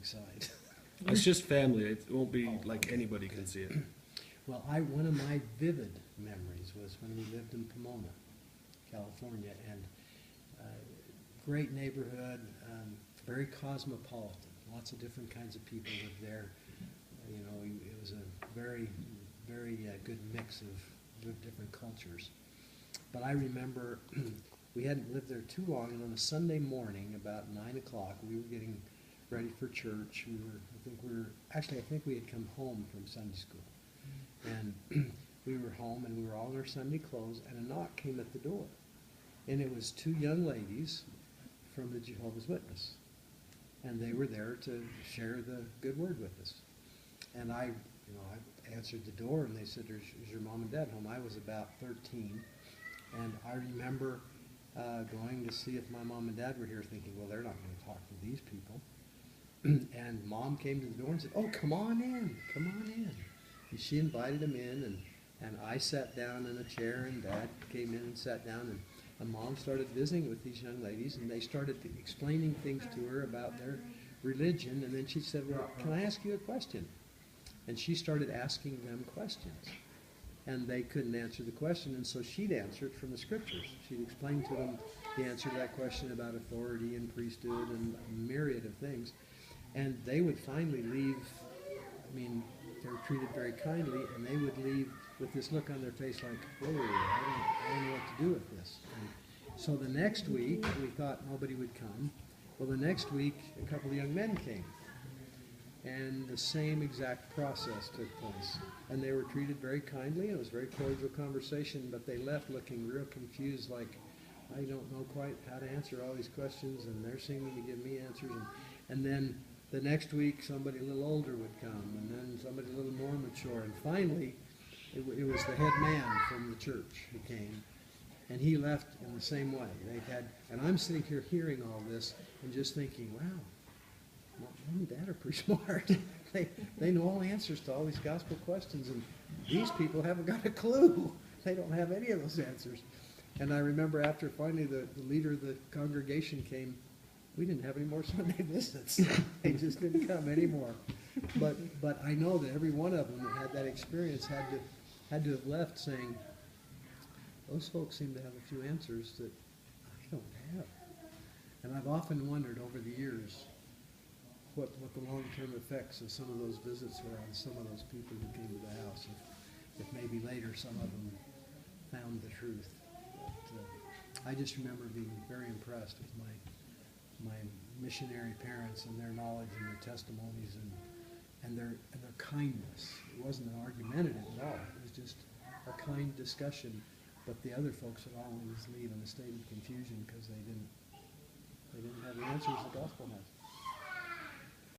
side. It's just family. It won't be like anybody can see it. Well, one of my vivid memories was when we lived in Pomona, California, and great neighborhood, very cosmopolitan. Lots of different kinds of people lived there. You know, it was a very, very good mix of different cultures. But I remember we hadn't lived there too long, and on a Sunday morning, about 9 o'clock, we were getting ready for church. I think we had come home from Sunday school. And we were home, and we were all in our Sunday clothes, and a knock came at the door. And it was two young ladies from the Jehovah's Witness. And they were there to share the good word with us. And I answered the door, and they said, is your mom and dad home? I was about 13. And I remember going to see if my mom and dad were here, thinking, well, they're not going to talk to these people. And Mom came to the door and said, oh, come on in, come on in. And she invited them in, and I sat down in a chair, and Dad came in and sat down, and Mom started visiting with these young ladies, and they started explaining things to her about their religion, and then she said, well, can I ask you a question? And she started asking them questions. And they couldn't answer the question, and so she'd answer it from the scriptures. She'd explain to them the answer to that question about authority and priesthood and a myriad of things. And they would finally leave. I mean, they were treated very kindly, and they would leave with this look on their face like, whoa, I don't know what to do with this. And so the next week, we thought nobody would come. Well, the next week, a couple of young men came. And the same exact process took place. And they were treated very kindly. It was a very cordial conversation, but they left looking real confused, like, I don't know quite how to answer all these questions, and they're seeming to give me answers. And then the next week, somebody a little older would come, and then somebody a little more mature. And finally, it was the head man from the church who came, and he left in the same way. And I'm sitting here hearing all this and just thinking, wow, Mom and Dad are pretty smart. They know all the answers to all these gospel questions, and these people haven't got a clue. They don't have any of those answers. And I remember after finally the leader of the congregation came, we didn't have any more Sunday visits. They just didn't come anymore. But I know that every one of them that had that experience had to have left saying, those folks seem to have a few answers that I don't have. And I've often wondered over the years what the long-term effects of some of those visits were on some of those people who came to the house. If maybe later some of them found the truth. But, I just remember being very impressed with my missionary parents and their knowledge and their testimonies and their kindness. It wasn't an argumentative at all. It was just a kind discussion. But the other folks would always leave in a state of confusion because they didn't have the answers the gospel has.